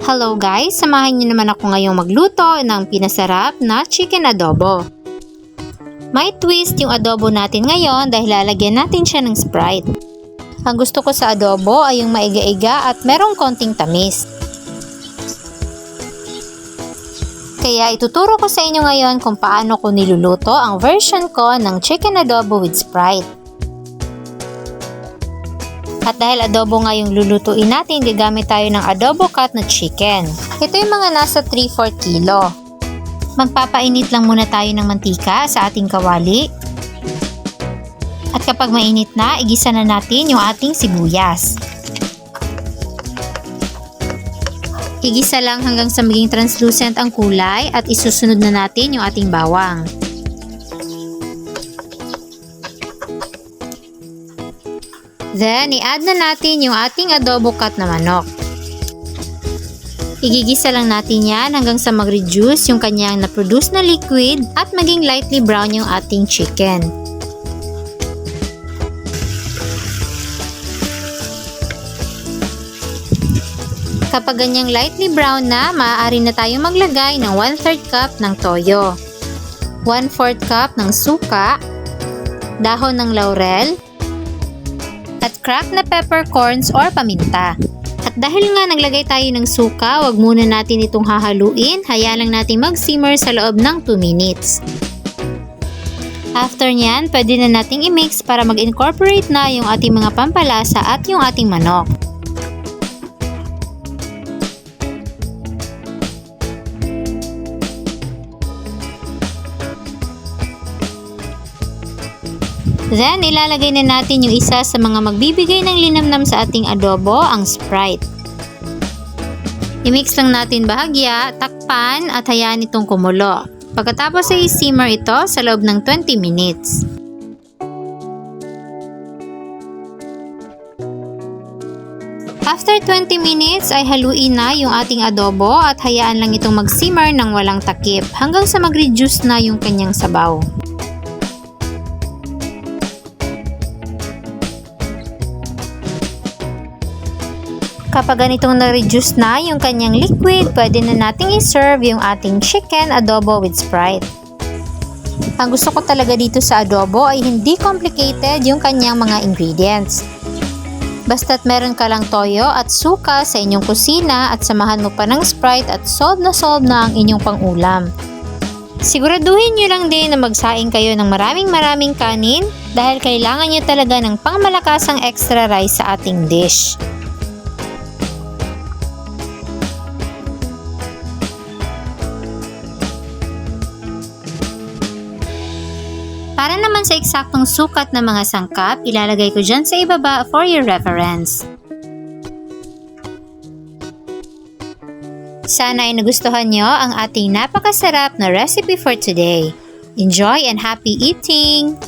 Hello guys! Samahan niyo naman ako ngayong magluto ng pinasarap na chicken adobo. May twist yung adobo natin ngayon dahil lalagyan natin siya ng Sprite. Ang gusto ko sa adobo ay yung maiga-iga at merong konting tamis. Kaya ituturo ko sa inyo ngayon kung paano ko niluluto ang version ko ng chicken adobo with Sprite. At dahil adobo nga yung lulutuin natin, gagamit tayo ng adobo cut na chicken. Ito yung mga nasa 3/4 kilo. Magpapainit lang muna tayo ng mantika sa ating kawali. At kapag mainit na, igisa na natin yung ating sibuyas. Igisa lang hanggang sa maging translucent ang kulay at isusunod na natin yung ating bawang. Then, i-add na natin yung ating adobo cut na manok. Igigisa lang natin yan hanggang sa mag-reduce yung kanyang na-produce na liquid at maging lightly brown yung ating chicken. Kapag ganyang lightly brown na, maaari na tayong maglagay ng 1/3 cup ng toyo, 1/4 cup ng suka, dahon ng laurel, at cracked na peppercorns or paminta. At dahil nga naglagay tayo ng suka, wag muna natin itong hahaluin, hayaan lang natin mag-simmer sa loob ng 2 minutes. After nyan, pwede na nating i-mix para mag-incorporate na yung ating mga pampalasa at yung ating manok. Then, ilalagay na natin yung isa sa mga magbibigay ng linamnam sa ating adobo, ang Sprite. I-mix lang natin bahagya, takpan at hayaan itong kumulo. Pagkatapos ay i-simmer ito sa loob ng 20 minutes. After 20 minutes ay haluin na yung ating adobo at hayaan lang itong mag-simmer ng walang takip hanggang sa mag-reduce na yung kanyang sabaw. Kapag ganitong na-reduce na yung kanyang liquid, pwede na nating i-serve yung ating chicken adobo with Sprite. Ang gusto ko talaga dito sa adobo ay hindi complicated yung kanyang mga ingredients. Basta't meron ka lang toyo at suka sa inyong kusina at samahan mo pa ng Sprite at solve na ang inyong pangulam. Siguraduhin nyo lang din na magsaing kayo ng maraming kanin dahil kailangan nyo talaga ng pangmalakasang extra rice sa ating dish. Para naman sa eksaktong sukat ng mga sangkap, ilalagay ko dyan sa ibaba for your reference. Sana ay nagustuhan nyo ang ating napakasarap na recipe for today. Enjoy and happy eating!